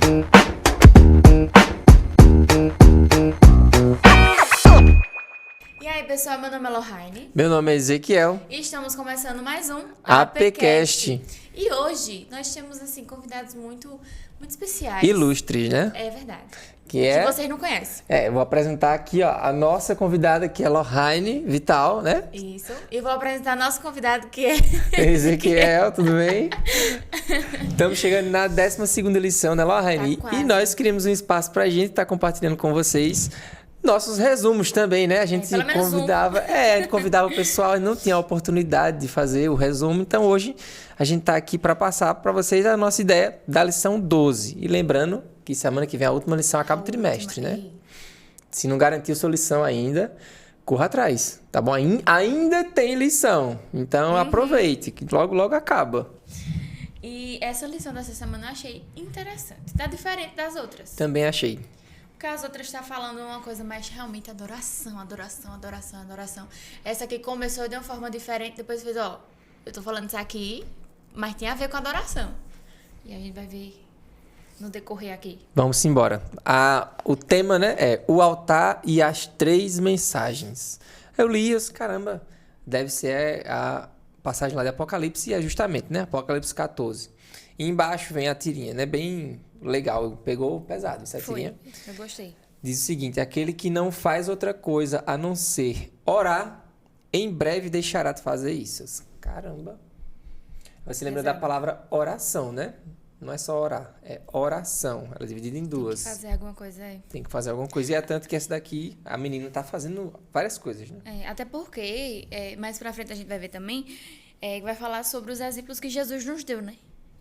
E aí, pessoal, meu nome é Lohane. Meu nome é Ezequiel. E estamos começando mais um APcast. E hoje nós temos, assim, convidados muito especiais. Ilustres, né? É verdade. Que vocês não conhecem. Eu vou apresentar aqui, ó, a nossa convidada, que é Lohane Vital, né? Isso. E vou apresentar nosso convidado, que é... Ezequiel, tudo bem? Estamos chegando na 12ª lição, né, Lohane? Tá quase. E nós criamos um espaço pra gente estar compartilhando com vocês nossos resumos também, né? A gente pelo menos convidava, a gente convidava o pessoal e não tinha a oportunidade de fazer o resumo. Então hoje a gente tá aqui para passar para vocês a nossa ideia da lição 12. E lembrando que semana que vem a última lição acaba o trimestre, né? Se não garantiu sua lição ainda, corra atrás, tá bom? Ainda tem lição, então aproveite, que logo acaba. E essa lição dessa semana eu achei interessante. Tá diferente das outras. Também achei. Porque as outras tá falando uma coisa mais realmente adoração. Essa aqui começou de uma forma diferente, depois fez, ó, eu tô falando isso aqui, mas tem a ver com adoração. E a gente vai ver no decorrer aqui. Vamos embora. O tema, né, é o altar e as 3 mensagens. Eu li isso, caramba, deve ser a passagem lá de Apocalipse e é justamente, né, Apocalipse 14. E embaixo vem a tirinha, né, bem legal, pegou pesado essa tirinha. Eu gostei. Diz o seguinte: aquele que não faz outra coisa a não ser orar, em breve deixará de fazer isso. Caramba. Você lembra da palavra oração, né? Não é só orar, é oração. Ela é dividida em duas. Tem que fazer alguma coisa aí. Tem que fazer alguma coisa. E é tanto que essa daqui, a menina tá fazendo várias coisas, né? Até porque, mais pra frente a gente vai ver também, vai falar sobre os exemplos que Jesus nos deu, né?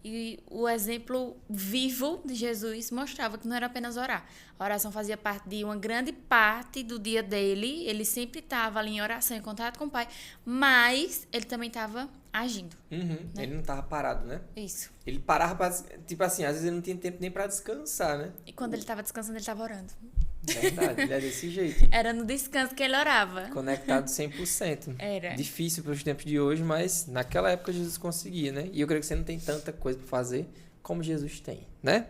E o exemplo vivo de Jesus mostrava que não era apenas orar. A oração fazia parte de uma grande parte do dia dele. Ele sempre estava ali em oração, em contato com o Pai. Mas ele também estava agindo. Né? Ele não estava parado, né? Isso. Ele parava pra, tipo assim, às vezes ele não tinha tempo nem para descansar, né? E quando ele estava descansando, ele estava orando. Verdade, ele é desse jeito. Era no descanso que ele orava. Conectado 100%. Era. Difícil para os tempos de hoje, mas naquela época Jesus conseguia, né? E eu creio que você não tem tanta coisa para fazer como Jesus tem, né?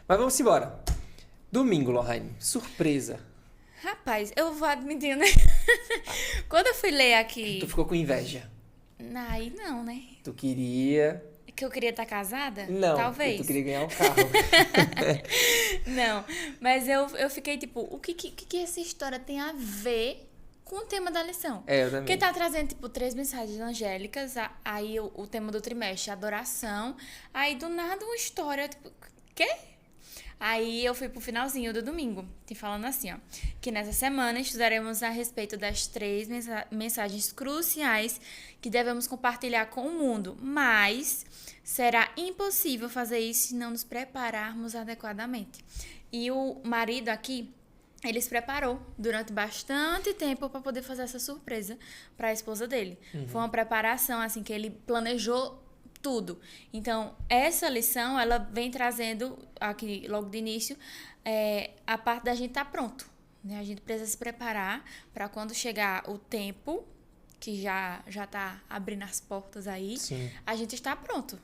Mas vamos embora. Domingo, Lohane. Surpresa. Rapaz, eu vou admitir, né? Quando eu fui ler aqui... Tu ficou com inveja? Aí não, né? Tu queria... Que eu queria estar casada? Não, talvez. Tu queria ganhar um carro. Não, mas eu fiquei tipo, o que essa história tem a ver com o tema da lição? Eu também. Porque tá trazendo, tipo, 3 mensagens angélicas, aí o tema do trimestre, adoração, aí do nada uma história, tipo, quê? Aí eu fui pro finalzinho do domingo, te falando assim, ó, que nessa semana estudaremos a respeito das 3 mensagens cruciais que devemos compartilhar com o mundo, mas será impossível fazer isso se não nos prepararmos adequadamente. E o marido aqui, ele se preparou durante bastante tempo para poder fazer essa surpresa para a esposa dele. Foi uma preparação, assim, que ele planejou tudo. Então, essa lição, ela vem trazendo, aqui logo de início, a parte da gente estar pronto. Né? A gente precisa se preparar para quando chegar o tempo, que já está abrindo as portas aí, Sim. A gente está pronto.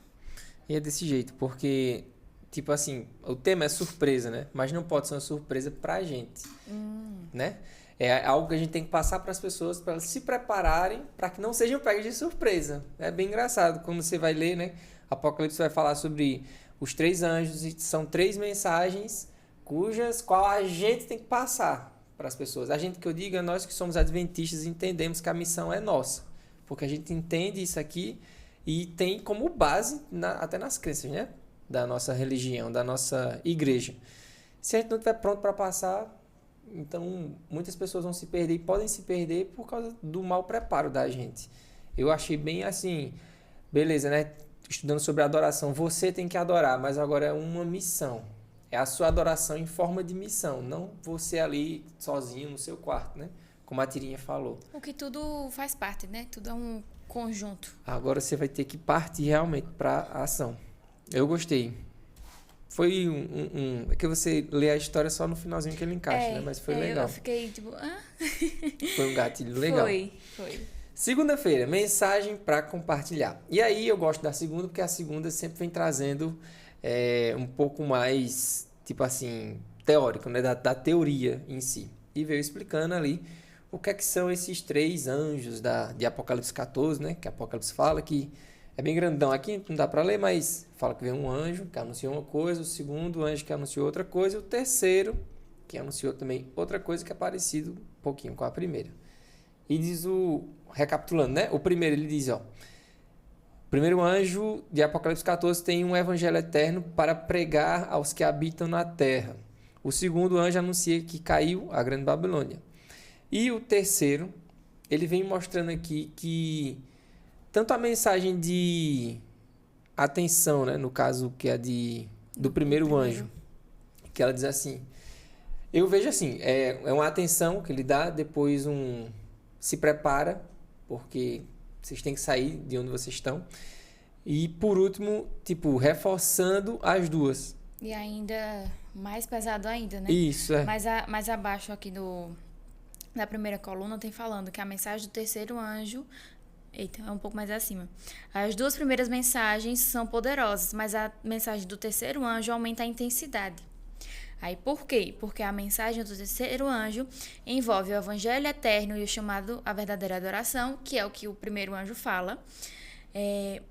E é desse jeito, porque, tipo assim, o tema é surpresa, né? Mas não pode ser uma surpresa pra gente, né? É algo que a gente tem que passar para as pessoas, para elas se prepararem, para que não sejam pegas de surpresa. É bem engraçado, quando você vai ler, né? Apocalipse vai falar sobre os 3 anjos, e são 3 mensagens qual a gente tem que passar para as pessoas. A gente, que eu digo, é nós que somos adventistas, entendemos que a missão é nossa, porque a gente entende isso aqui e tem como base, até nas crenças, né? Da nossa religião, da nossa igreja. Se a gente não estiver pronto para passar, então muitas pessoas vão se perder e podem se perder por causa do mau preparo da gente. Eu achei bem assim, beleza, né? Estudando sobre adoração, você tem que adorar, mas agora é uma missão. É a sua adoração em forma de missão, não você ali sozinho no seu quarto, né? Como a Tirinha falou. O que tudo faz parte, né? Tudo é um conjunto. Agora você vai ter que partir realmente para a ação. Eu gostei. Foi é que você lê a história só no finalzinho que ele encaixa, né? Mas foi legal. Eu fiquei tipo... Foi um gatilho legal. Foi. Segunda-feira, mensagem para compartilhar. E aí eu gosto da segunda, porque a segunda sempre vem trazendo um pouco mais tipo assim, teórico, né? Da teoria em si. E veio explicando ali o que é que são esses 3 anjos de Apocalipse 14, né? Que Apocalipse fala que é bem grandão aqui, não dá para ler, mas fala que vem um anjo que anunciou uma coisa, o segundo anjo que anunciou outra coisa, e o terceiro que anunciou também outra coisa que é parecido um pouquinho com a primeira. E diz recapitulando, né? O primeiro ele diz, ó, o primeiro anjo de Apocalipse 14 tem um evangelho eterno para pregar aos que habitam na terra. O segundo anjo anuncia que caiu a Grande Babilônia. E o terceiro, ele vem mostrando aqui que tanto a mensagem de atenção, né, no caso que é do primeiro anjo, que ela diz assim, eu vejo assim, é uma atenção que ele dá, depois se prepara, porque vocês têm que sair de onde vocês estão. E por último, tipo, reforçando as duas. E ainda mais pesado ainda, né? Isso, é. Mais abaixo aqui da primeira coluna tem falando que a mensagem do terceiro anjo... Eita, é um pouco mais acima. As 2 primeiras mensagens são poderosas, mas a mensagem do terceiro anjo aumenta a intensidade. Aí por quê? Porque a mensagem do terceiro anjo envolve o evangelho eterno e o chamado à verdadeira adoração, que é o que o primeiro anjo fala,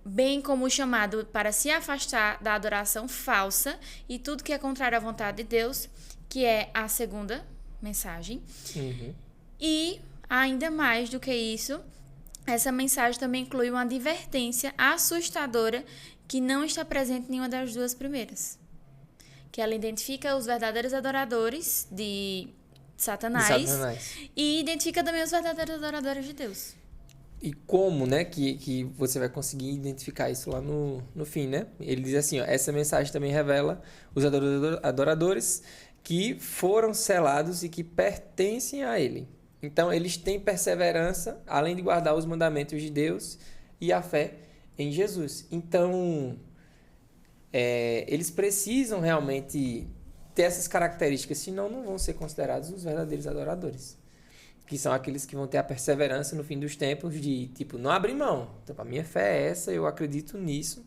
bem como o chamado para se afastar da adoração falsa e tudo que é contrário à vontade de Deus, que é a segunda mensagem. Uhum. E, ainda mais do que isso, essa mensagem também inclui uma advertência assustadora que não está presente em nenhuma das 2 primeiras. Que ela identifica os verdadeiros adoradores de Satanás. E identifica também os verdadeiros adoradores de Deus. E como, né, que você vai conseguir identificar isso lá no fim, né? Ele diz assim, ó, essa mensagem também revela os adoradores que foram selados e que pertencem a ele. Então, eles têm perseverança, além de guardar os mandamentos de Deus e a fé em Jesus. Então, eles precisam realmente ter essas características, senão não vão ser considerados os verdadeiros adoradores. Que são aqueles que vão ter a perseverança no fim dos tempos de, tipo, não abrir mão. Então, a minha fé é essa, eu acredito nisso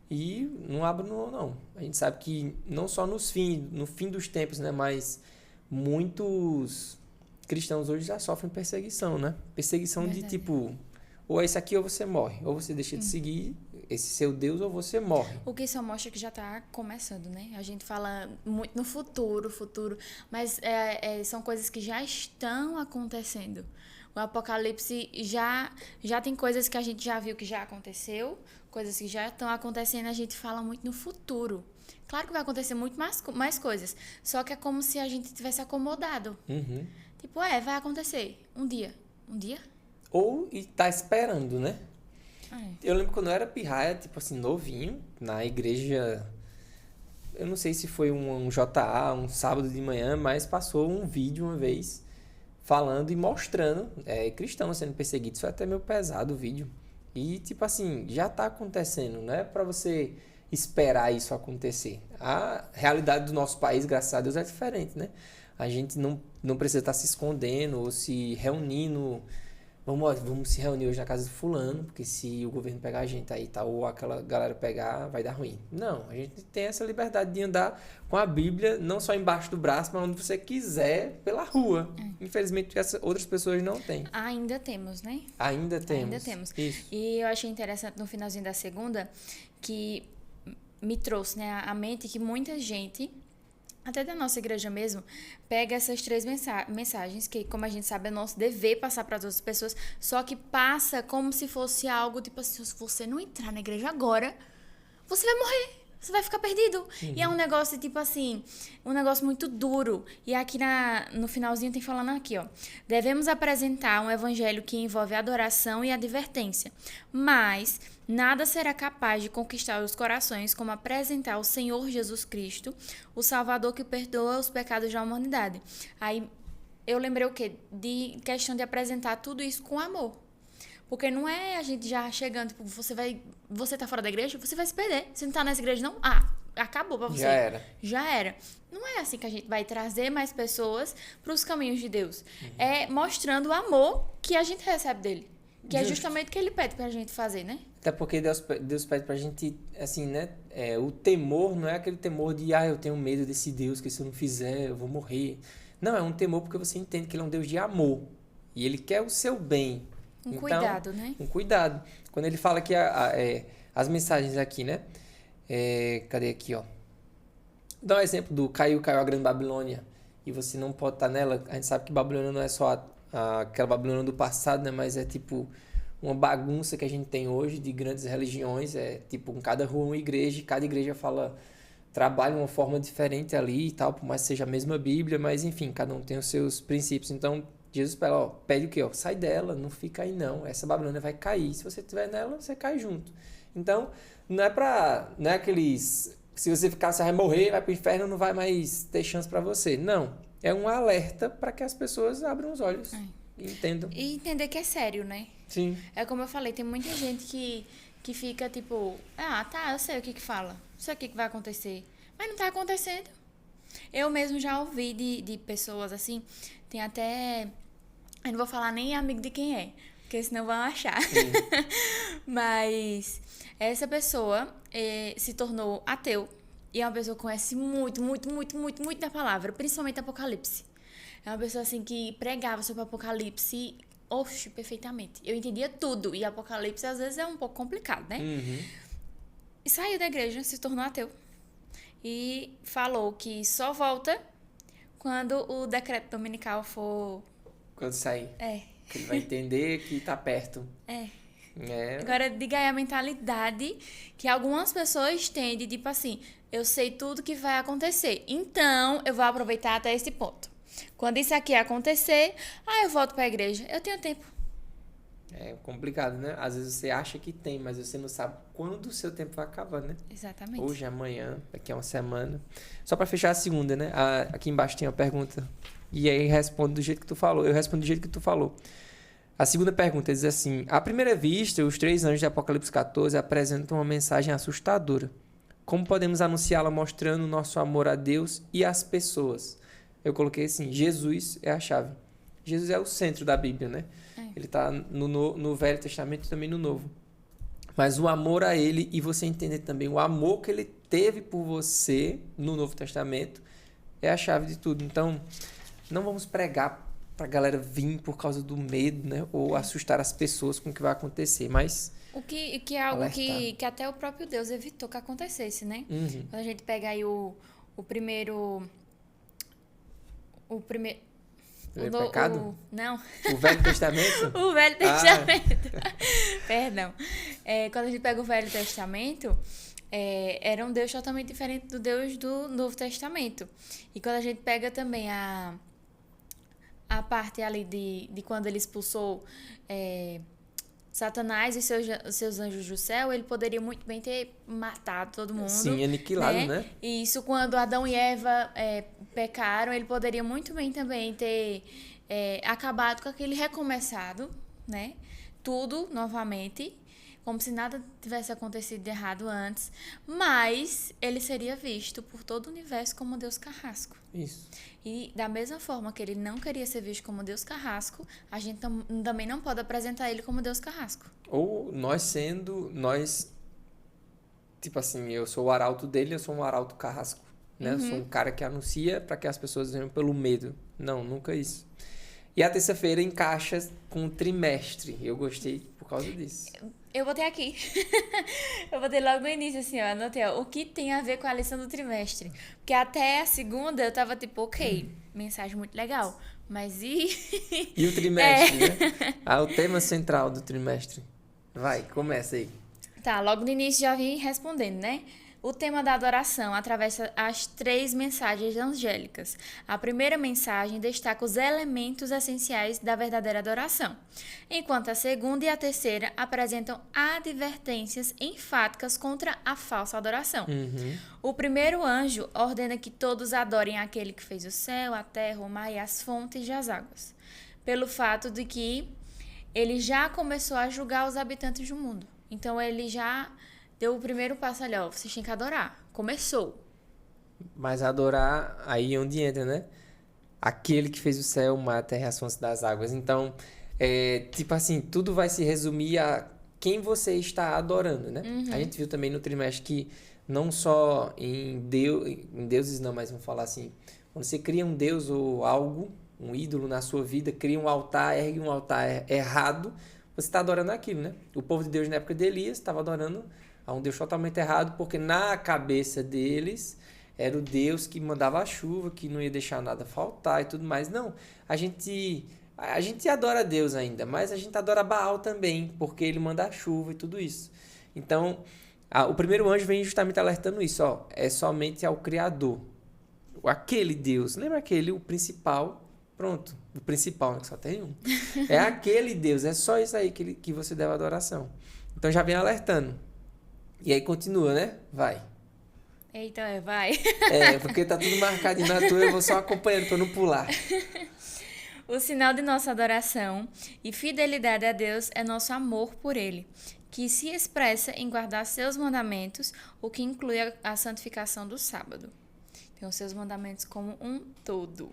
e não abro mão, não. A gente sabe que não só no fim dos tempos, né, mas muitos cristãos hoje já sofrem perseguição, né? Perseguição de tipo, ou é isso aqui ou você morre. Ou você deixa de seguir esse seu Deus ou você morre. O que só mostra que já está começando, né? A gente fala muito no futuro, mas são coisas que já estão acontecendo. O Apocalipse já tem coisas que a gente já viu que já aconteceu, coisas que já estão acontecendo, a gente fala muito no futuro. Claro que vai acontecer muito mais coisas, só que é como se a gente tivesse acomodado. Uhum. Tipo, vai acontecer um dia. Um dia? Ou tá esperando, né? Eu lembro quando eu era pirraia, tipo assim, novinho, na igreja, eu não sei se foi um JA, um sábado de manhã, mas passou um vídeo uma vez falando e mostrando cristãos sendo perseguidos. Foi até meio pesado o vídeo. E, tipo assim, já tá acontecendo, não é pra você esperar isso acontecer. A realidade do nosso país, graças a Deus, é diferente, né? A gente não precisa estar se escondendo ou se reunindo. Vamos se reunir hoje na casa do fulano, porque se o governo pegar a gente aí, tá, ou aquela galera pegar, vai dar ruim. Não, a gente tem essa liberdade de andar com a Bíblia, não só embaixo do braço, mas onde você quiser, pela rua. Infelizmente, outras pessoas não têm. Ainda temos, né? Ainda temos. Isso. E eu achei interessante no finalzinho da segunda, que me trouxe, né, à mente que muita gente, até da nossa igreja mesmo, pega essas 3 mensagens, que, como a gente sabe, é nosso dever passar para as outras pessoas, só que passa como se fosse algo, tipo assim, se você não entrar na igreja agora, você vai morrer. Você vai ficar perdido. Uhum. E é um negócio, tipo assim, um negócio muito duro. E aqui no finalzinho tem falando aqui, ó. Devemos apresentar um evangelho que envolve adoração e advertência. Mas nada será capaz de conquistar os corações como apresentar o Senhor Jesus Cristo, o Salvador que perdoa os pecados da humanidade. Aí eu lembrei o quê? De questão de apresentar tudo isso com amor. Porque não é a gente já chegando, tipo, você tá fora da igreja, você vai se perder. Se não tá nessa igreja, não, acabou pra você. Já era. Não é assim que a gente vai trazer mais pessoas pros caminhos de Deus. Uhum. É mostrando o amor que a gente recebe dele. Que é justamente o que ele pede pra gente fazer, né? Até porque Deus pede pra gente, assim, né? O temor não é aquele temor de, eu tenho medo desse Deus, que se eu não fizer, eu vou morrer. Não, é um temor porque você entende que ele é um Deus de amor. E ele quer o seu bem. Então, Cuidado, né? Um cuidado. Quando ele fala que as mensagens aqui, né? Cadê aqui, ó? Dá um exemplo do caiu a grande Babilônia. E você não pode estar nela. A gente sabe que Babilônia não é só aquela Babilônia do passado, né? Mas é tipo uma bagunça que a gente tem hoje de grandes religiões. É tipo, em cada rua uma igreja. E cada igreja trabalha uma forma diferente ali e tal. Por mais que seja a mesma Bíblia. Mas enfim, cada um tem os seus princípios. Então, Jesus pede o quê? Sai dela, não fica aí não. Essa Babilônia vai cair. Se você estiver nela, você cai junto. Então, não é aqueles... Se você ficar, você vai morrer, vai pro inferno, não vai mais ter chance para você. Não. É um alerta para que as pessoas abram os olhos e entendam. E entender que é sério, né? Sim. É como eu falei, tem muita gente que fica tipo, eu sei o que fala, sei o que vai acontecer. Mas não tá acontecendo. Eu mesmo já ouvi de pessoas assim, tem até... Eu não vou falar nem amigo de quem é, porque senão vão achar. Mas essa pessoa se tornou ateu. E é uma pessoa que conhece muito, muito, muito, muito, muito da palavra, principalmente Apocalipse. É uma pessoa assim que pregava sobre Apocalipse, perfeitamente. Eu entendia tudo. E Apocalipse às vezes é um pouco complicado, né? Uhum. E saiu da igreja, se tornou ateu. E falou que só volta quando o decreto dominical for... Quando sair. Que ele vai entender que tá perto. Agora, diga aí a mentalidade que algumas pessoas têm de tipo assim, eu sei tudo que vai acontecer, então eu vou aproveitar até esse ponto. Quando isso aqui acontecer, eu volto pra igreja. Eu tenho tempo. É complicado, né? Às vezes você acha que tem, mas você não sabe quando o seu tempo vai acabar, né? Exatamente. Hoje, amanhã, daqui a uma semana. Só pra fechar a segunda, né? Aqui embaixo tem uma pergunta. E aí responde do jeito que tu falou. Eu respondo do jeito que tu falou. A segunda pergunta diz assim: à primeira vista, os 3 anjos de Apocalipse 14 apresentam uma mensagem assustadora. Como podemos anunciá-la mostrando nosso amor a Deus e às pessoas? Eu coloquei assim: Jesus é a chave. Jesus é o centro da Bíblia, né? Ele está no Velho Testamento e também no Novo. Mas o amor a ele, e você entender também o amor que ele teve por você no Novo Testamento, é a chave de tudo. Então, não vamos pregar pra galera vir por causa do medo, né? Ou assustar as pessoas com o que vai acontecer, mas... O que é algo que até o próprio Deus evitou que acontecesse, né? Uhum. Quando a gente pega aí o primeiro pecado? Não. O Velho Testamento? O Velho Testamento. Perdão. Quando a gente pega o Velho Testamento, era um Deus totalmente diferente do Deus do Novo Testamento. E quando a gente pega também a parte ali de quando ele expulsou Satanás e seus anjos do céu, ele poderia muito bem ter matado todo mundo. Sim, aniquilado, né? E isso quando Adão e Eva pecaram, ele poderia muito bem também ter acabado com aquele recomeçado, né? Tudo novamente, como se nada tivesse acontecido de errado antes, mas ele seria visto por todo o universo como Deus carrasco. Isso. E da mesma forma que ele não queria ser visto como Deus carrasco, a gente também não pode apresentar ele como Deus carrasco. Ou nós, tipo assim, eu sou o arauto dele, eu sou um arauto carrasco, né? Eu sou um cara que anuncia para que as pessoas venham pelo medo. Não, nunca isso. E a terça-feira encaixa com o trimestre. Eu gostei por causa disso. Eu botei aqui. Eu botei logo no início, assim, ó, anotei, ó, o que tem a ver com a lição do trimestre. Porque até a segunda eu tava tipo, ok, mensagem muito legal, mas e... E o trimestre, né? O tema central do trimestre. Vai, começa aí. Tá, logo no início já vim respondendo, né? O tema da adoração atravessa as 3 mensagens angélicas. A primeira mensagem destaca os elementos essenciais da verdadeira adoração, enquanto a segunda e a terceira apresentam advertências enfáticas contra a falsa adoração. O primeiro anjo ordena que todos adorem aquele que fez o céu, a terra, o mar e as fontes das águas, pelo fato de que ele já começou a julgar os habitantes do mundo. Então, ele já... deu o primeiro passo ali, ó, vocês têm que adorar. Começou. Mas adorar, aí é onde entra, né? Aquele que fez o céu, o mar, a terra e as fontes das águas. Então, tipo assim, tudo vai se resumir a quem você está adorando, né? A gente viu também no trimestre que não só em deuses não, mas vamos falar assim, quando você cria um deus ou algo, um ídolo na sua vida, cria um altar, ergue um altar errado, você está adorando aquilo, né? O povo de Deus na época de Elias estava adorando a um Deus totalmente errado, porque na cabeça deles era o Deus que mandava a chuva, que não ia deixar nada faltar e tudo mais. Não, a gente adora Deus ainda, mas a gente adora Baal também, porque ele manda a chuva e tudo isso. Então, o primeiro anjo vem justamente alertando isso, ó, é somente ao Criador, aquele Deus, lembra aquele, o principal, pronto, o principal, né, que só tem um, é aquele Deus, é só isso aí que você deve adoração. Então já vem alertando. E aí continua, né? Vai. Eita, vai. Porque tá tudo marcadinho na tua, eu vou só acompanhando pra não pular. O sinal de nossa adoração e fidelidade a Deus é nosso amor por Ele, que se expressa em guardar seus mandamentos, o que inclui a santificação do sábado. Então, seus mandamentos como um todo.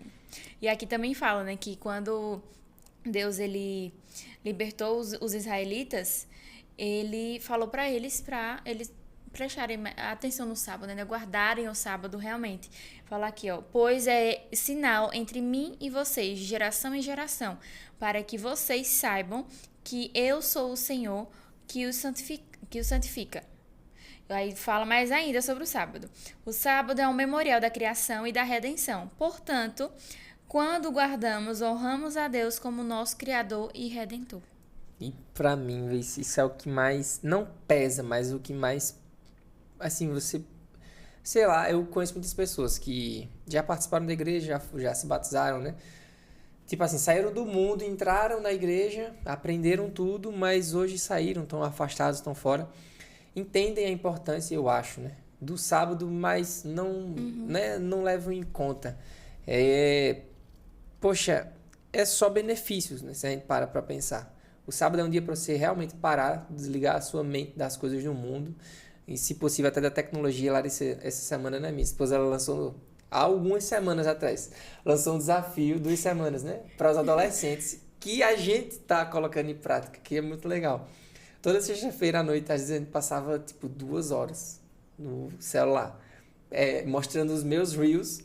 E aqui também fala, né, que quando Deus ele libertou os israelitas, ele falou para eles prestarem atenção no sábado, né? Guardarem o sábado realmente. Fala aqui, ó. Pois é sinal entre mim e vocês, de geração em geração, para que vocês saibam que eu sou o Senhor que o santifica. Aí fala mais ainda sobre o sábado. O sábado é um memorial da criação e da redenção. Portanto, quando guardamos, honramos a Deus como nosso Criador e Redentor. E pra mim, isso é o que mais não pesa, mas o que mais, assim, você, sei lá, eu conheço muitas pessoas que já participaram da igreja, já se batizaram, né? Tipo assim, saíram do mundo, entraram na igreja, aprenderam tudo, mas hoje saíram, estão afastados, estão fora. Entendem a importância, eu acho, né? Do sábado, mas não, né, não levam em conta. Poxa, é só benefícios, né? Se a gente para pra pensar. O sábado é um dia para você realmente parar, desligar a sua mente das coisas do mundo. E, se possível, até da tecnologia. Lá essa semana, né? Minha esposa, ela lançou, há algumas semanas atrás, lançou um desafio, 2 semanas, né? Para os adolescentes, que a gente tá colocando em prática, que é muito legal. Toda sexta-feira à noite, às vezes, a gente passava, tipo, 2 horas no celular, mostrando os meus reels,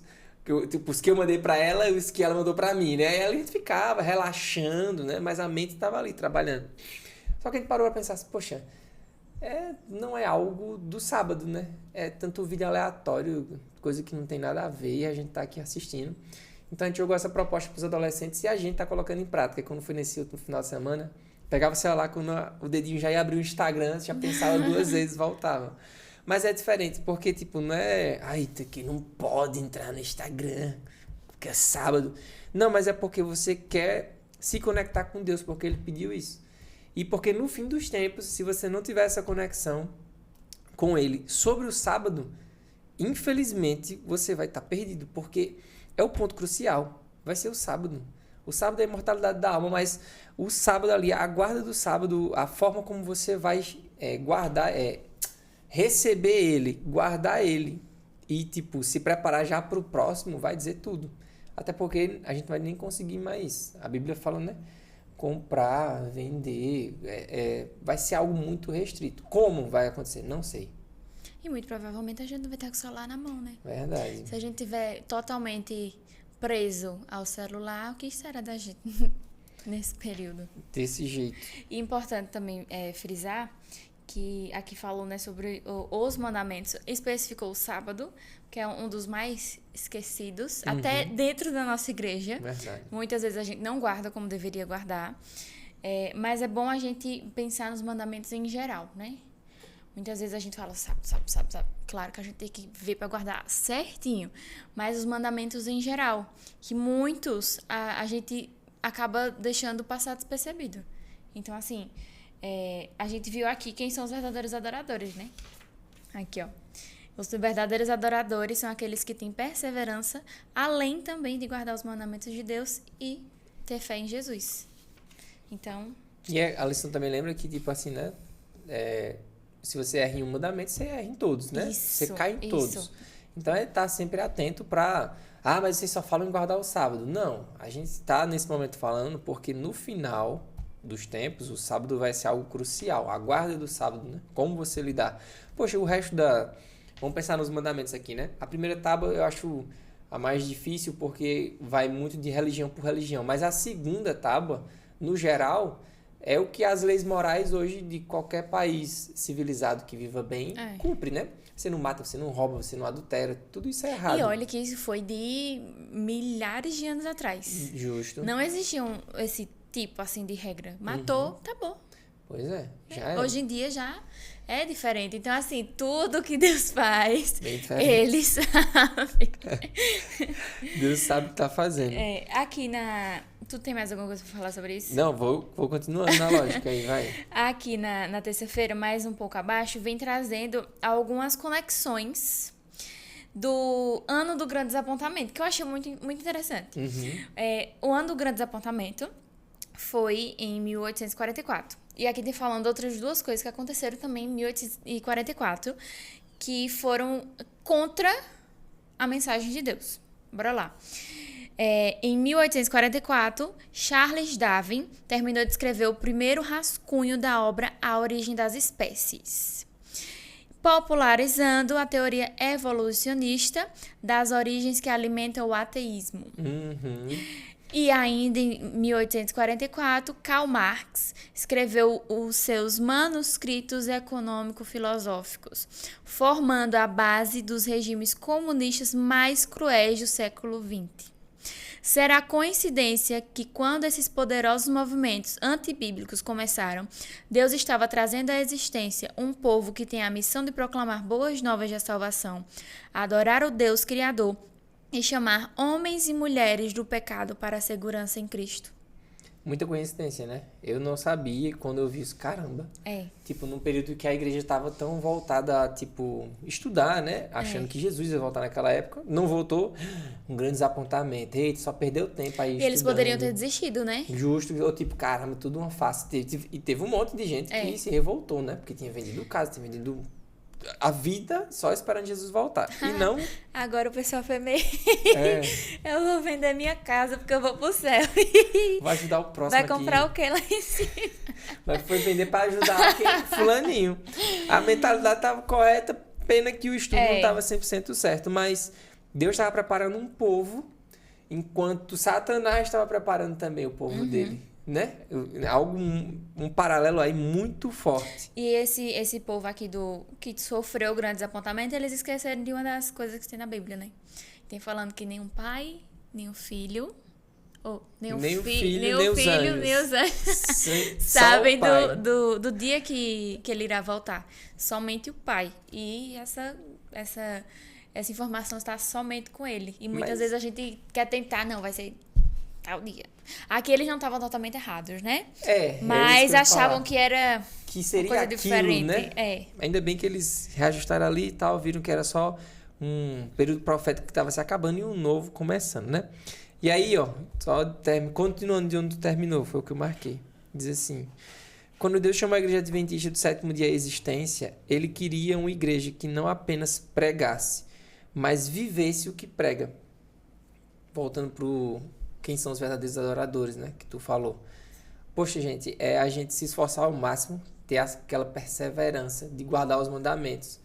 os que eu mandei pra ela e os que ela mandou pra mim, né? Aí a gente ficava relaxando, né? Mas a mente tava ali, trabalhando. Só que a gente parou pra pensar assim, poxa, não é algo do sábado, né? É tanto vídeo aleatório, coisa que não tem nada a ver, e a gente tá aqui assistindo. Então a gente jogou essa proposta pros adolescentes e a gente tá colocando em prática. Quando foi nesse último final de semana, pegava o celular, quando o dedinho já ia abrir o Instagram, já pensava 2 vezes, voltava. Mas é diferente, porque, tipo, não é... Ai, que não pode entrar no Instagram, porque é sábado. Não, mas é porque você quer se conectar com Deus, porque Ele pediu isso. E porque no fim dos tempos, se você não tiver essa conexão com Ele sobre o sábado, infelizmente, você vai estar perdido, porque é o ponto crucial. Vai ser o sábado. O sábado é a imortalidade da alma, mas o sábado ali, a guarda do sábado, a forma como você vai guardar, receber ele, guardar ele e, tipo, se preparar já para o próximo, vai dizer tudo. Até porque a gente não vai nem conseguir mais. A Bíblia fala, né? Comprar, vender, vai ser algo muito restrito. Como vai acontecer? Não sei. E muito provavelmente a gente não vai estar com o celular na mão, né? Verdade. Se a gente tiver totalmente preso ao celular, o que será da gente nesse período? Desse jeito. E importante também frisar que aqui falou, né, sobre os mandamentos, especificou o sábado, que é um dos mais esquecidos, até dentro da nossa igreja. Verdade. Muitas vezes a gente não guarda como deveria guardar, mas é bom a gente pensar nos mandamentos em geral, né? Muitas vezes a gente fala sábado. Claro que a gente tem que ver para guardar certinho, mas os mandamentos em geral, que muitos a gente acaba deixando passar despercebido. Então, assim, a gente viu aqui quem são os verdadeiros adoradores, né? Aqui, ó. Os verdadeiros adoradores são aqueles que têm perseverança, além também de guardar os mandamentos de Deus e ter fé em Jesus. Então... E a lição também lembra que, tipo assim, né? Se você erra em um mandamento, você erra em todos, né? Você cai em todos. Então, é estar sempre atento para... Ah, mas vocês só falam em guardar o sábado. Não, a gente está nesse momento falando porque no final dos tempos, o sábado vai ser algo crucial. A guarda do sábado, né? Como você lidar. Poxa, o resto da... Vamos pensar nos mandamentos aqui, né? A primeira tábua eu acho a mais difícil porque vai muito de religião por religião. Mas a segunda tábua, no geral, é o que as leis morais hoje de qualquer país civilizado que viva bem cumpre, né? Você não mata, você não rouba, você não adultera. Tudo isso é errado. E olha que isso foi de milhares de anos atrás. Justo. Não existia esse tipo, assim, de regra. Matou, tá bom. Pois é, já é. Hoje em dia já é diferente. Então, assim, tudo que Deus faz, Bem diferente. Ele sabe. Deus sabe o que tá fazendo. Aqui na... Tu tem mais alguma coisa pra falar sobre isso? Não, vou continuando na lógica aí, vai. Aqui na terça-feira, mais um pouco abaixo, vem trazendo algumas conexões do ano do Grande Desapontamento, que eu achei muito, muito interessante. O ano do Grande Desapontamento foi em 1844. E aqui tem falando outras duas coisas que aconteceram também em 1844, que foram contra a mensagem de Deus. Bora lá. Em 1844, Charles Darwin terminou de escrever o primeiro rascunho da obra A Origem das Espécies, popularizando a teoria evolucionista das origens que alimentam o ateísmo. E ainda em 1844, Karl Marx escreveu os seus manuscritos econômico-filosóficos, formando a base dos regimes comunistas mais cruéis do século XX. Será coincidência que, quando esses poderosos movimentos antibíblicos começaram, Deus estava trazendo à existência um povo que tem a missão de proclamar boas novas da salvação, adorar o Deus Criador e chamar homens e mulheres do pecado para a segurança em Cristo. Muita coincidência, né? Eu não sabia quando eu vi isso, caramba. Tipo, num período que a igreja estava tão voltada a, tipo, estudar, né? Achando que Jesus ia voltar naquela época. Não voltou. Um grande desapontamento. Eita, só perdeu tempo aí. E eles poderiam ter desistido, né? Justo. Ou tipo, caramba, tudo uma face. E teve um monte de gente que se revoltou, né? Porque tinha vendido casa, tinha vendido a vida só esperando Jesus voltar. E não... Agora o pessoal foi meio... Eu vou vender minha casa porque eu vou pro céu. Vai ajudar o próximo Vai comprar aqui. O que lá em cima? Mas foi vender para ajudar aquele fulaninho. A mentalidade estava correta, pena que o estudo não estava 100% certo. Mas Deus estava preparando um povo, enquanto Satanás estava preparando também o povo dele. Né? Um paralelo aí muito forte. E esse povo aqui que sofreu o grande desapontamento, eles esqueceram de uma das coisas que tem na Bíblia, né? Tem falando que nem um pai, nem um filho, nem o filho, nem os anjos sabem do dia que ele irá voltar. Somente o pai. E essa informação está somente com ele. E muitas vezes a gente quer tentar, não, vai ser tal dia. Aqui eles não estavam totalmente errados, né? Mas achavam que era seria uma coisa aquilo, diferente. Né? Ainda bem que eles reajustaram ali e tal, viram que era só um período profético que estava se acabando e um novo começando, né? E aí, ó, continuando de onde tu terminou, foi o que eu marquei. Diz assim: quando Deus chamou a igreja adventista do sétimo dia à existência, ele queria uma igreja que não apenas pregasse, mas vivesse o que prega. Voltando pro quem são os verdadeiros adoradores, né? Que tu falou. Poxa, gente, é a gente se esforçar ao máximo, ter aquela perseverança de guardar os mandamentos,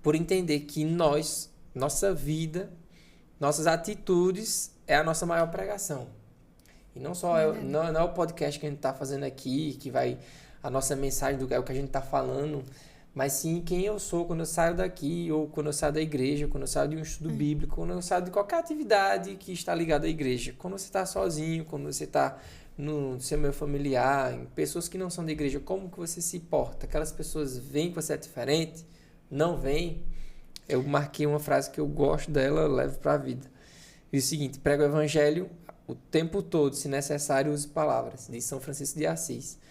por entender que nossa vida, nossas atitudes é a nossa maior pregação. E não só não é o podcast que a gente está fazendo aqui, que vai a nossa mensagem é o que a gente está falando, mas sim quem eu sou quando eu saio daqui, ou quando eu saio da igreja, quando eu saio de um estudo bíblico, quando eu saio de qualquer atividade que está ligada à igreja. Quando você está sozinho, quando você está no seu meio familiar, em pessoas que não são da igreja, como que você se porta? Aquelas pessoas veem que você é diferente? Não veem? Eu marquei uma frase que eu gosto dela, levo para a vida. Diz o seguinte: prega o evangelho o tempo todo, se necessário, use palavras. Diz São Francisco de Assis.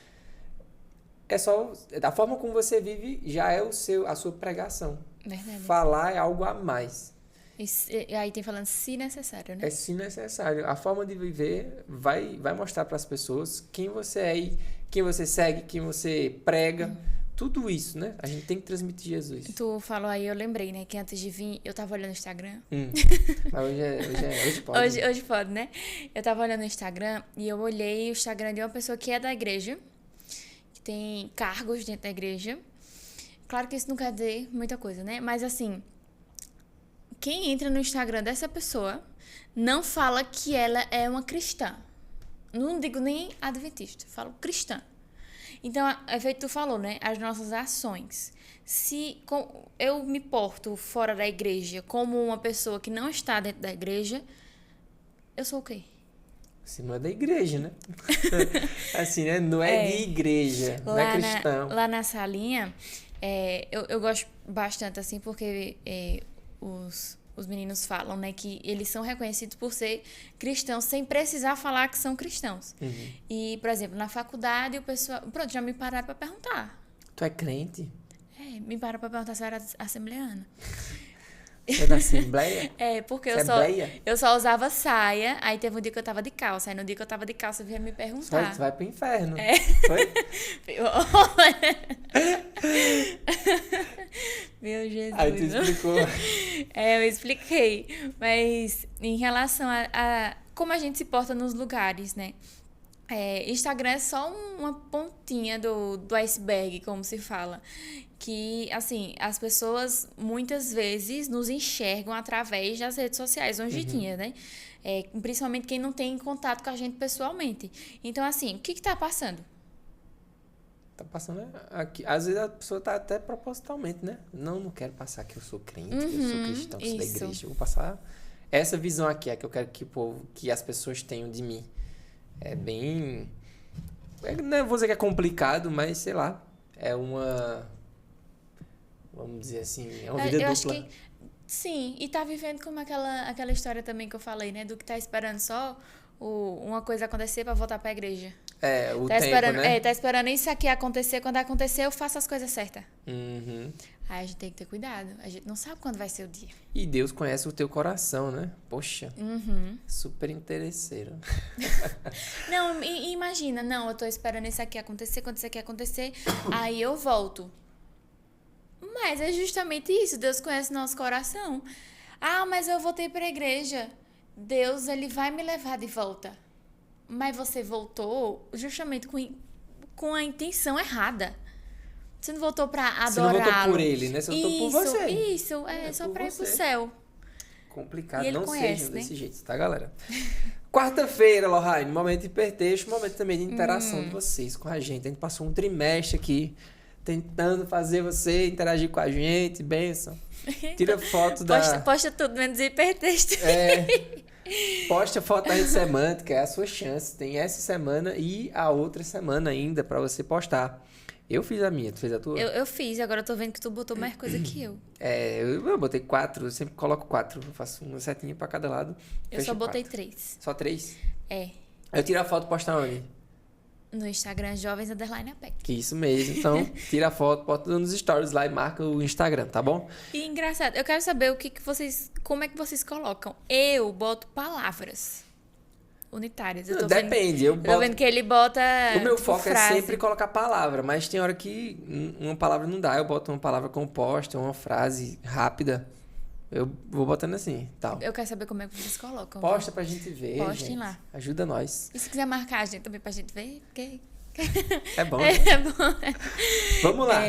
É só da forma como você vive, já é a sua pregação. Verdade. Falar é algo a mais. E aí tem falando se necessário, né? É se necessário. A forma de viver vai mostrar para as pessoas quem você é e quem você segue, quem você prega. Tudo isso, né? A gente tem que transmitir Jesus. Tu falou aí, eu lembrei, né? Que antes de vir, eu tava olhando o Instagram. Mas hoje pode. Hoje pode, né? Eu tava olhando o Instagram e eu olhei o Instagram de uma pessoa que é da igreja. tem cargos dentro da igreja. Claro que isso não quer dizer muita coisa, né? Mas assim, quem entra no Instagram dessa pessoa não fala que ela é uma cristã. Não digo nem adventista, falo cristã. Então, é feito tu falou, né? As nossas ações. Se eu me porto fora da igreja como uma pessoa que não está dentro da igreja, eu sou o quê? Você não é da igreja, né? Assim, né? Não é de igreja, não é cristão. Lá na salinha, eu gosto bastante, assim, porque os meninos falam, né, que eles são reconhecidos por ser cristãos sem precisar falar que são cristãos. Uhum. E, por exemplo, na faculdade, o pessoal... Pronto, já me pararam pra perguntar. Tu é crente? Me pararam pra perguntar se eu era assembleana. Você é da Assembleia? Porque eu só usava saia, aí teve um dia que eu tava de calça, aí no dia que eu tava de calça, veio me perguntar. Só tu vai pro inferno. Foi? Meu Jesus. Aí tu explicou. Eu expliquei. Mas em relação a como a gente se porta nos lugares, né? Instagram é só uma pontinha do iceberg, como se fala. Que, assim, as pessoas muitas vezes nos enxergam através das redes sociais, hoje em dia, né? Principalmente quem não tem contato com a gente pessoalmente. Então, assim, o que tá passando? Tá passando aqui. Às vezes a pessoa tá até propositalmente, né? Não quero passar que eu sou crente, que eu sou cristão, que sou da igreja. Eu vou passar essa visão aqui, é que eu quero que as pessoas tenham de mim. É bem... não vou dizer que é complicado, mas sei lá. É uma... Vamos dizer assim, é uma vida dupla. Acho que sim, e tá vivendo como aquela história também que eu falei, né? Do que tá esperando só uma coisa acontecer pra voltar pra igreja. O tá tempo, esperando, né? Tá esperando isso aqui acontecer. Quando acontecer, eu faço as coisas certas. Uhum. Aí a gente tem que ter cuidado. A gente não sabe quando vai ser o dia. E Deus conhece o teu coração, né? Poxa, super interesseiro. Não, imagina, não, eu tô esperando isso aqui acontecer, quando isso aqui acontecer, aí eu volto. Mas é justamente isso, Deus conhece nosso coração. Ah, mas eu voltei pra igreja. Deus, ele vai me levar de volta. Mas você voltou justamente com a intenção errada. Você não voltou pra adorá-lo. Você não voltou por ele, né? Você voltou por você. Isso, só pra ir pro céu. Complicado, E ele não conhece, sejam né? desse jeito, tá, galera? Quarta-feira, Lohane, momento de hipertexto, momento também de interação de vocês com a gente. A gente passou um trimestre aqui tentando fazer você interagir com a gente, bênção. Tira foto Posta tudo, menos hipertexto. Posta foto da rede semântica, é a sua chance. Tem essa semana e a outra semana ainda pra você postar. Eu fiz a minha, tu fez a tua? Eu fiz, agora eu tô vendo que tu botou mais coisa que eu. Eu botei 4, eu sempre coloco 4. Eu faço uma setinha pra cada lado. Eu só botei 3. Só 3? Eu tiro a foto e posto onde? No Instagram, Jovens_APEC. Que isso mesmo. Então, tira a foto, bota nos stories lá e marca o Instagram, tá bom? E engraçado, eu quero saber como é que vocês colocam. Eu boto palavras unitárias. Depende. Eu tô vendo que ele bota o meu foco frase. É sempre colocar palavra, mas tem hora que uma palavra não dá. Eu boto uma palavra composta, uma frase rápida. Eu vou botando assim, tal. Eu quero saber como é que vocês colocam. Posta pra gente ver, Postem gente. lá. Ajuda nós. E se quiser marcar a gente também pra gente ver, porque... É bom, né? É bom. Vamos lá.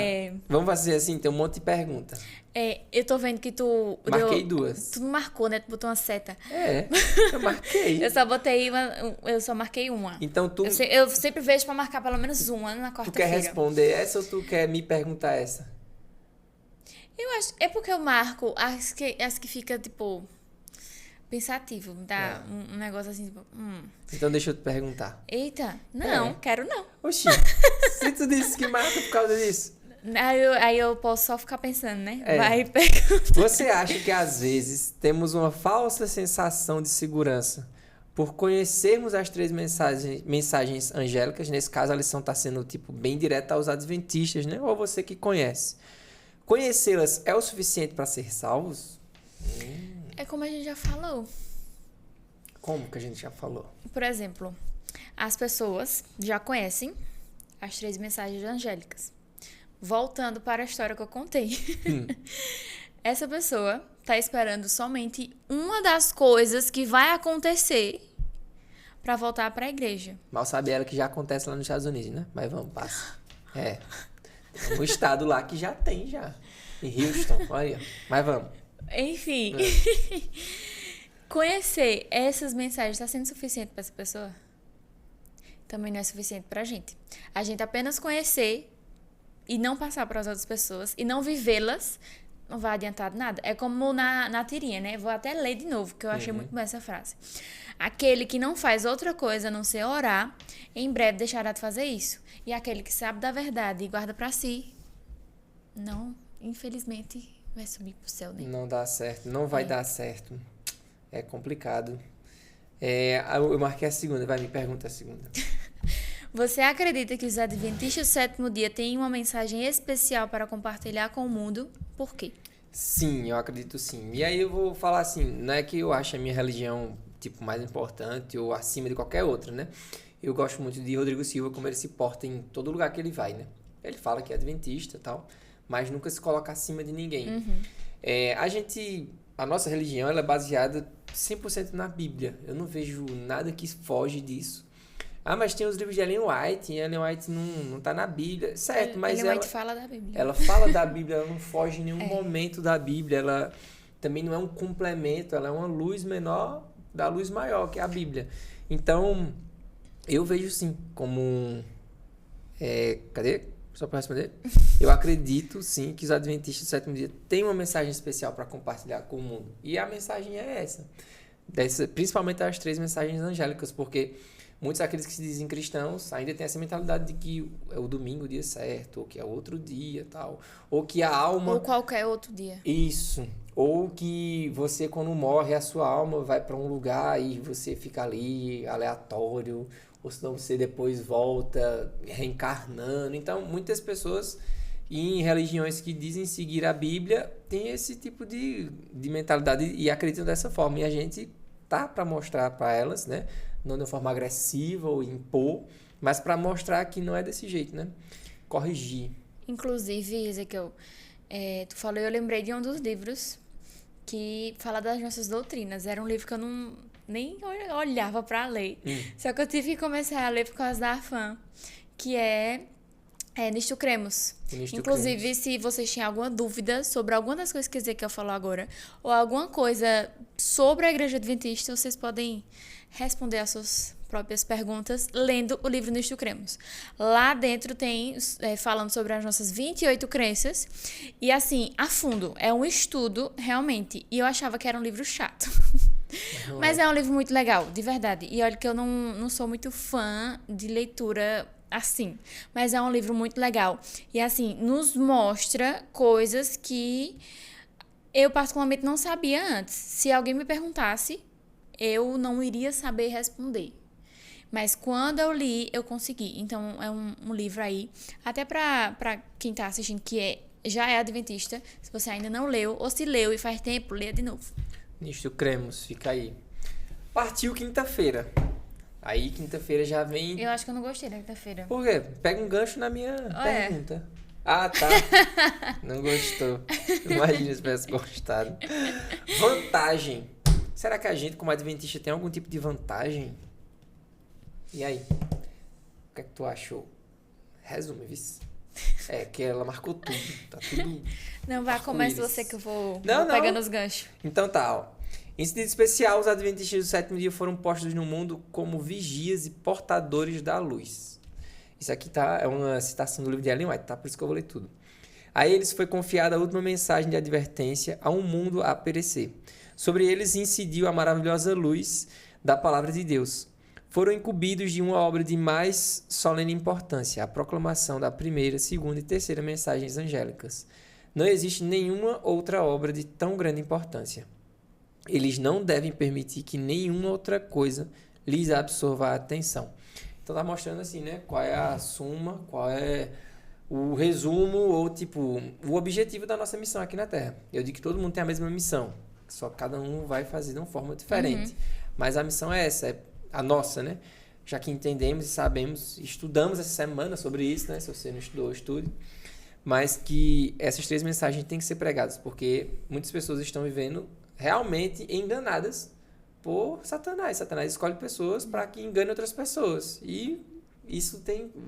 Vamos fazer assim, tem um monte de pergunta. Eu tô vendo que tu... Marquei 2. Tu não marcou, né? Tu botou uma seta. Eu marquei. Eu só marquei uma. Então tu... Eu sempre vejo pra marcar pelo menos uma na quarta-feira. Tu quer responder essa ou tu quer me perguntar essa? Eu acho... É porque eu marco as que fica, tipo... Pensativo. Dá um negócio assim, tipo... Então deixa eu te perguntar. Eita. Não, quero não. Oxi. Se tu disse que marca por causa disso... Aí eu posso só ficar pensando, né? Vai perguntar. Você acha que às vezes temos uma falsa sensação de segurança por conhecermos as 3 mensagens angélicas? Nesse caso, a lição está sendo tipo bem direta aos adventistas, né? Ou você que conhece. Conhecê-las é o suficiente para ser salvos? É como a gente já falou. Como que a gente já falou? Por exemplo, as pessoas já conhecem as 3 mensagens angélicas. Voltando para a história que eu contei. Essa pessoa tá esperando somente uma das coisas que vai acontecer para voltar para a igreja. Mal sabe ela que já acontece lá nos Estados Unidos, né? Mas vamos, passa. É. Tem um estado lá que já tem, já. Em Houston, olha. Mas vamos. Enfim. Conhecer essas mensagens está sendo suficiente para essa pessoa? Também não é suficiente pra gente. A gente apenas conhecer e não passar para as outras pessoas e não vivê-las não vai adiantar de nada. É como na tirinha, né? Vou até ler de novo, que eu achei muito boa essa frase. Aquele que não faz outra coisa a não ser orar, em breve deixará de fazer isso. E aquele que sabe da verdade e guarda pra si, não, infelizmente, vai subir pro céu, né? Não dá certo. Não vai dar certo. É complicado. Eu marquei a segunda. Vai, me pergunta a segunda. Você acredita que os adventistas do sétimo dia têm uma mensagem especial para compartilhar com o mundo? Por quê? Sim, eu acredito sim. E aí eu vou falar assim, não é que eu acho a minha religião, tipo, mais importante ou acima de qualquer outra, né? Eu gosto muito de Rodrigo Silva, como ele se porta em todo lugar que ele vai, né? Ele fala que é adventista e tal, mas nunca se coloca acima de ninguém. A nossa religião, ela é baseada 100% na Bíblia. Eu não vejo nada que foge disso. Ah, mas tem os livros de Ellen White, e Ellen White não tá na Bíblia. Certo, mas Ellen White fala da Bíblia. Ela fala da Bíblia, ela não foge em nenhum momento da Bíblia. Ela também não é um complemento, ela é uma luz menor da luz maior, que é a Bíblia. Então, eu vejo sim como... cadê? Só para responder. Eu acredito sim que os adventistas do sétimo dia têm uma mensagem especial para compartilhar com o mundo. E a mensagem é essa. Principalmente as 3 mensagens angélicas, porque... muitos daqueles que se dizem cristãos ainda têm essa mentalidade de que é o domingo o dia certo, ou que é outro dia, tal. Ou que a alma... ou qualquer outro dia. Isso. Ou que você, quando morre, a sua alma vai para um lugar e você fica ali, aleatório. Ou senão você depois volta reencarnando. Então, muitas pessoas em religiões que dizem seguir a Bíblia têm esse tipo de mentalidade e acreditam dessa forma. E a gente tá para mostrar para elas, né? Não de uma forma agressiva ou impor, mas para mostrar que não é desse jeito, né? Corrigir. Inclusive, Ezequiel, tu falou e eu lembrei de um dos livros que fala das nossas doutrinas. Era um livro que eu nem olhava para ler. Só que eu tive que começar a ler por causa da Afam, que Nisto Cremos. Inclusive, se vocês têm alguma dúvida sobre alguma das coisas que Ezequiel falou agora, ou alguma coisa sobre a Igreja Adventista, vocês podem responder às suas próprias perguntas lendo o livro Nisto Cremos. Lá dentro tem falando sobre as nossas 28 crenças e assim, a fundo, é um estudo realmente, e eu achava que era um livro chato. Mas é um livro muito legal, de verdade. E olha que eu não sou muito fã de leitura assim, mas é um livro muito legal. E assim, nos mostra coisas que eu particularmente não sabia antes. Se alguém me perguntasse, eu não iria saber responder. Mas quando eu li, eu consegui. Então, é um livro aí, até pra quem tá assistindo que já é adventista, se você ainda não leu, ou se leu e faz tempo, leia de novo. Nisto Cremos, fica aí. Partiu quinta-feira. Aí, quinta-feira já vem... Eu acho que eu não gostei da quinta-feira. Por quê? Pega um gancho na minha pergunta. Ah, tá. Não gostou. Imagina se tivesse gostado. Vantagem. Será que a gente, como adventista, tem algum tipo de vantagem? E aí? O que é que tu achou? Resume, vice. Que ela marcou tudo. Tá tudo... Não, vai, comece você que eu vou não. pegando os ganchos. Então tá, ó. Em sentido especial, os adventistas do sétimo dia foram postos no mundo como vigias e portadores da luz. Isso aqui é uma citação do livro de Ellen White, tá? Por isso que eu vou ler tudo. A eles foi confiada a última mensagem de advertência a um mundo a perecer. Sobre eles incidiu a maravilhosa luz da palavra de Deus. Foram incumbidos de uma obra de mais solene importância, a proclamação da primeira, segunda e terceira mensagens angélicas. Não existe nenhuma outra obra de tão grande importância. Eles não devem permitir que nenhuma outra coisa lhes absorva a atenção. Então tá mostrando assim, né? Qual é a suma, qual é o resumo ou tipo o objetivo da nossa missão aqui na Terra. Eu digo que todo mundo tem a mesma missão, só que cada um vai fazer de uma forma diferente. Mas a missão é essa, é a nossa, né? Já que entendemos e sabemos, estudamos essa semana sobre isso, né? Se você não estudou, estude. Mas que essas 3 mensagens têm que ser pregadas, porque muitas pessoas estão vivendo realmente enganadas por Satanás. Satanás escolhe pessoas para que engane outras pessoas. E isso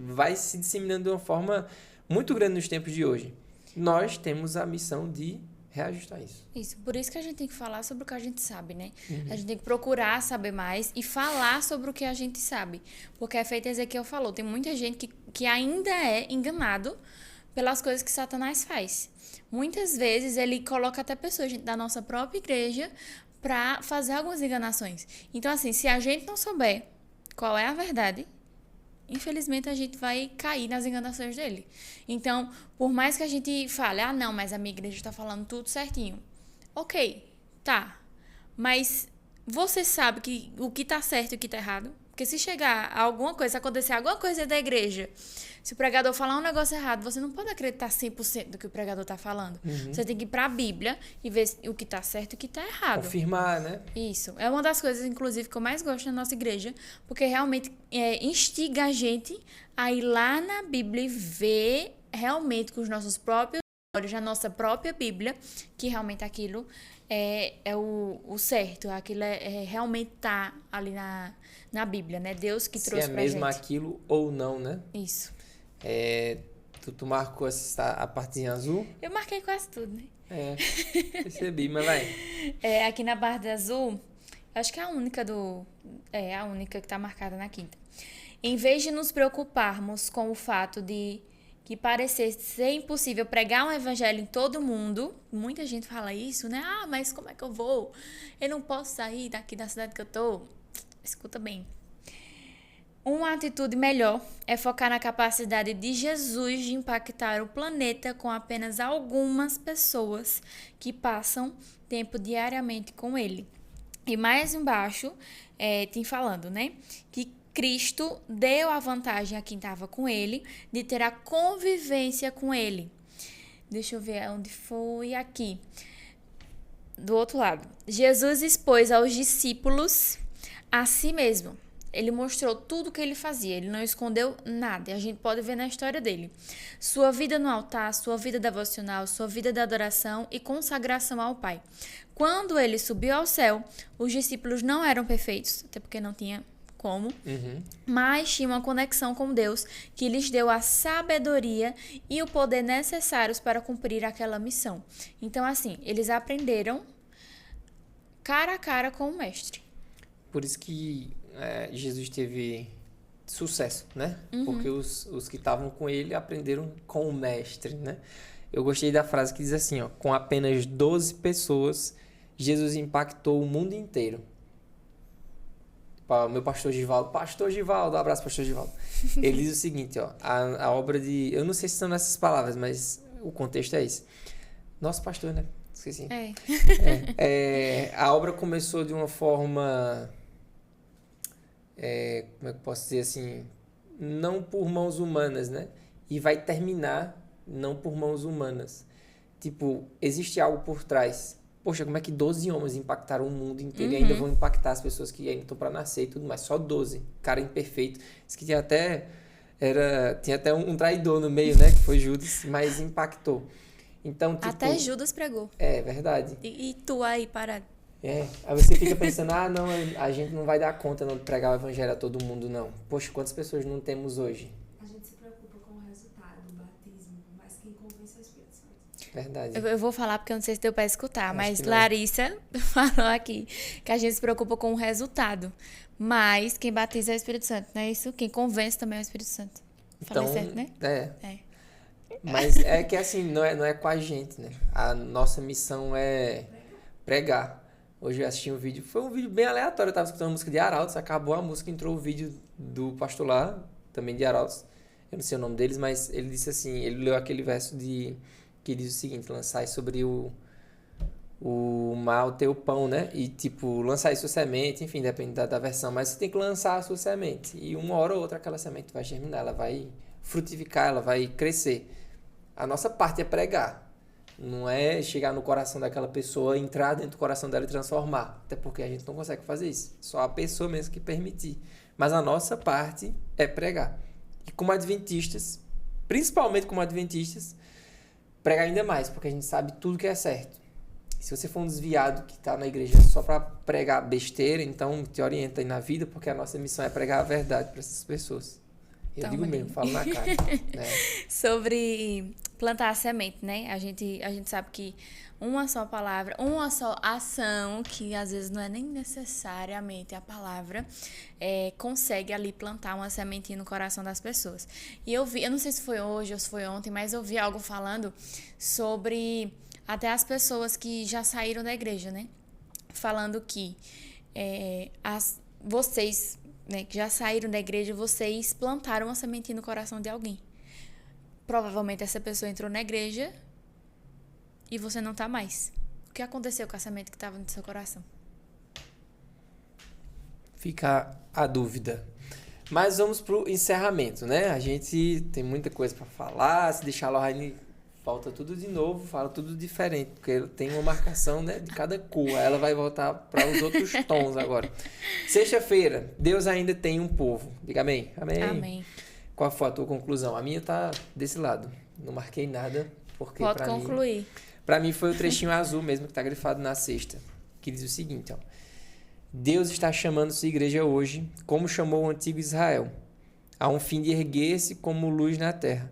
vai se disseminando de uma forma muito grande nos tempos de hoje. Nós temos a missão de reajustar isso. Isso, por isso que a gente tem que falar sobre o que a gente sabe, né? Uhum. A gente tem que procurar saber mais e falar sobre o que a gente sabe. Porque é feito Ezequiel falou, tem muita gente que ainda é enganado pelas coisas que Satanás faz. Muitas vezes ele coloca até pessoas da nossa própria igreja para fazer algumas enganações. Então, assim, se a gente não souber qual é a verdade, infelizmente a gente vai cair nas enganações dele. Então, por mais que a gente fale, não, mas a minha igreja está falando tudo certinho. Ok, tá. Mas você sabe que o que está certo e o que está errado? Porque se chegar a alguma coisa, se acontecer alguma coisa da igreja, se o pregador falar um negócio errado, você não pode acreditar 100% do que o pregador está falando. Uhum. Você tem que ir para a Bíblia e ver o que está certo e o que está errado. Confirmar, né? Isso. É uma das coisas, inclusive, que eu mais gosto na nossa igreja, porque realmente instiga a gente a ir lá na Bíblia e ver realmente com os nossos próprios olhos, na nossa própria Bíblia, que realmente aquilo é o certo. Aquilo realmente tá ali na Bíblia, né? Deus que trouxe pra gente. Se é mesmo aquilo ou não, né? Isso. Tu marcou a partezinha azul? Eu marquei quase tudo, né? Percebi, mas vai. Aqui na barra azul, acho que é a única a única que tá marcada na quinta. Em vez de nos preocuparmos com o fato de que parecesse ser impossível pregar um evangelho em todo mundo, muita gente fala isso, né? Mas como é que eu vou? Eu não posso sair daqui da cidade que eu tô. Escuta bem. Uma atitude melhor é focar na capacidade de Jesus de impactar o planeta com apenas algumas pessoas que passam tempo diariamente com ele. E mais embaixo, tem falando, né? Que Cristo deu a vantagem a quem estava com ele de ter a convivência com ele. Deixa eu ver onde foi. Aqui. Do outro lado. Jesus expôs aos discípulos a si mesmo. Ele mostrou tudo o que ele fazia. Ele não escondeu nada. E a gente pode ver na história dele. Sua vida no altar, sua vida devocional, sua vida de adoração e consagração ao Pai. Quando ele subiu ao céu, os discípulos não eram perfeitos, até porque não tinha como, mas tinha uma conexão com Deus que lhes deu a sabedoria e o poder necessários para cumprir aquela missão. Então, assim, eles aprenderam cara a cara com o mestre. Por isso que Jesus teve sucesso, né? Porque os que estavam com ele aprenderam com o mestre, né? Eu gostei da frase que diz assim, ó, com apenas 12 pessoas, Jesus impactou o mundo inteiro. Meu pastor Givaldo, abraço pastor Givaldo. Ele diz o seguinte, ó, a obra de, eu não sei se são nessas palavras, mas o contexto é esse. Nosso pastor, né? Esqueci. A obra começou de uma forma, como é que eu posso dizer assim, não por mãos humanas, né? E vai terminar não por mãos humanas. Tipo, existe algo por trás. Poxa, como é que 12 homens impactaram o mundo inteiro e ainda vão impactar as pessoas que ainda estão para nascer e tudo mais? Só 12. Cara imperfeito. Diz que tinha até um traidor no meio, né? Que foi Judas, mas impactou. Então, tipo, até Judas pregou. É verdade. E tu aí parado. Aí você fica pensando, não, a gente não vai dar conta não, de pregar o evangelho a todo mundo, não. Poxa, quantas pessoas não temos hoje? A gente se preocupa com o resultado do batismo, mas quem convence é o Espírito Santo. Verdade. Eu vou falar porque eu não sei se deu para escutar, mas Larissa falou aqui que a gente se preocupa com o resultado. Mas quem batiza é o Espírito Santo, não é isso? Quem convence também é o Espírito Santo. Falei certo, né? Mas é que assim, não é com a gente, né? A nossa missão é pregar. Hoje eu assisti um vídeo, foi um vídeo bem aleatório, eu tava escutando a música de Arautos, acabou a música, entrou o vídeo do pastor lá, também de Arautos, eu não sei o nome deles, mas ele disse assim, ele leu aquele verso que diz o seguinte, lançai sobre o mar o teu pão, né? E tipo, lançai sua semente, enfim, depende da versão, mas você tem que lançar a sua semente, e uma hora ou outra aquela semente vai germinar, ela vai frutificar, ela vai crescer. A nossa parte é pregar. Não é chegar no coração daquela pessoa, entrar dentro do coração dela e transformar. Até porque a gente não consegue fazer isso. Só a pessoa mesmo que permitir. Mas a nossa parte é pregar. E como adventistas, principalmente como adventistas, pregar ainda mais, porque a gente sabe tudo que é certo. Se você for um desviado que está na igreja só para pregar besteira, então te orienta aí na vida, porque a nossa missão é pregar a verdade para essas pessoas. Eu Toma digo aí. mesmo, falo na cara. Né? Sobre plantar a semente, né? A gente sabe que uma só palavra, uma só ação, que às vezes não é nem necessariamente a palavra, consegue ali plantar uma sementinha no coração das pessoas. E eu não sei se foi hoje ou se foi ontem, mas eu vi algo falando sobre até as pessoas que já saíram da igreja, né? Falando que vocês, né, que já saíram da igreja, vocês plantaram uma sementinha no coração de alguém. Provavelmente essa pessoa entrou na igreja e você não tá mais. O que aconteceu com a semente que estava no seu coração? Fica a dúvida. Mas vamos pro encerramento, né? A gente tem muita coisa para falar. Se deixar a Lohane, volta tudo de novo, fala tudo diferente, porque tem uma marcação, né, de cada cor. Ela vai voltar para os outros tons agora. Sexta-feira, Deus ainda tem um povo. Diga amém. Amém. Amém. Qual foi a tua conclusão? A minha tá desse lado. Não marquei nada, porque Pode para mim... concluir. Para mim foi o trechinho azul mesmo que está grifado na sexta, que diz o seguinte, ó. Deus está chamando sua igreja hoje, como chamou o antigo Israel, a um fim de erguer-se como luz na terra.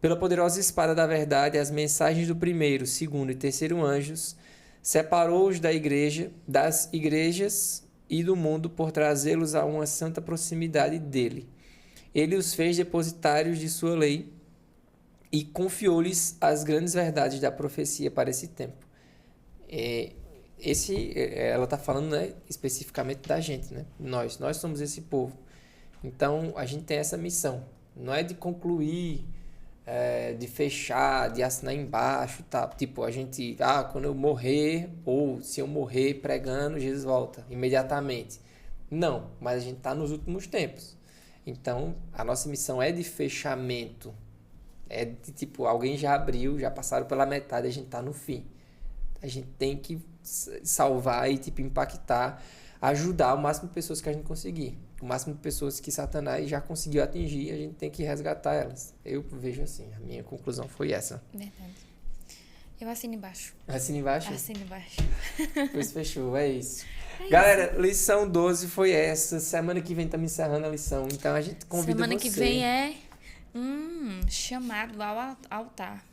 Pela poderosa espada da verdade, as mensagens do primeiro, segundo e terceiro anjos, separou-os das igrejas e do mundo por trazê-los a uma santa proximidade dele. Ele os fez depositários de sua lei e confiou-lhes as grandes verdades da profecia para esse tempo. Ela está falando, né, especificamente da gente, né? Nós somos esse povo. Então, a gente tem essa missão. Não é de concluir, de fechar, de assinar embaixo, tá? Tipo, a gente, quando eu morrer, ou se eu morrer pregando, Jesus volta imediatamente. Não, mas a gente está nos últimos tempos. Então, a nossa missão é de fechamento. É de tipo, alguém já abriu, já passaram pela metade, a gente tá no fim. A gente tem que salvar e tipo, impactar, ajudar o máximo de pessoas que a gente conseguir. O máximo de pessoas que Satanás já conseguiu atingir, a gente tem que resgatar elas. Eu vejo assim, a minha conclusão foi essa. Verdade. Eu assino embaixo. Assina embaixo? Assino embaixo. Pois fechou, é isso. Galera, lição 12 foi essa. Semana que vem estamos encerrando a lição. Então a gente convida Semana você. que vem é chamado ao altar.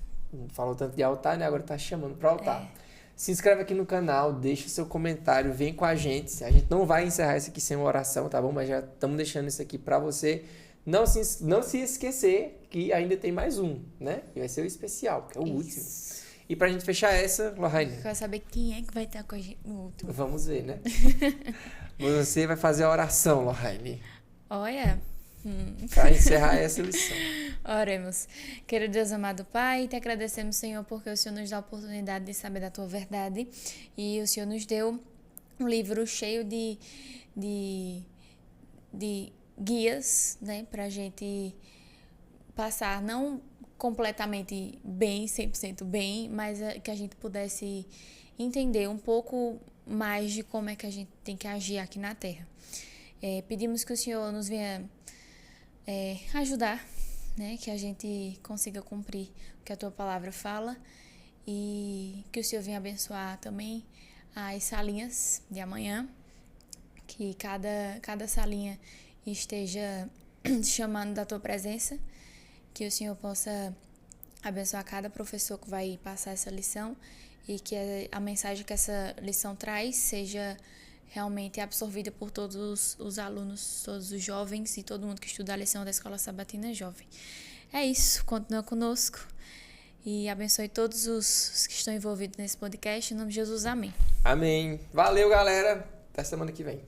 Falou tanto de altar, né? Agora tá chamando para altar. Se inscreve aqui no canal, deixa o seu comentário, vem com a gente. A gente não vai encerrar isso aqui sem uma oração, tá bom? Mas já estamos deixando isso aqui para você. Não se esquecer que ainda tem mais um, né? E vai ser o especial, que é o último. E pra gente fechar essa, Lohane, Quero saber quem é que vai estar com a gente no último. vamos ver, né? Você vai fazer a oração, Lohane, Olha. para encerrar essa lição. Oremos. Querido Deus amado Pai, te agradecemos, Senhor, porque o Senhor nos dá a oportunidade de saber da tua verdade. E o Senhor nos deu um livro cheio de guias, né, pra gente passar, não completamente bem, 100% bem, mas que a gente pudesse entender um pouco mais de como é que a gente tem que agir aqui na Terra. Pedimos que o Senhor nos venha ajudar, né, que a gente consiga cumprir o que a tua palavra fala e que o Senhor venha abençoar também as salinhas de amanhã, que cada salinha esteja chamando da tua presença, que o Senhor possa abençoar cada professor que vai passar essa lição e que a mensagem que essa lição traz seja realmente absorvida por todos os alunos, todos os jovens e todo mundo que estuda a lição da Escola Sabatina Jovem. É isso, continua conosco e abençoe todos os que estão envolvidos nesse podcast. Em nome de Jesus, amém. Amém. Valeu, galera. Até semana que vem.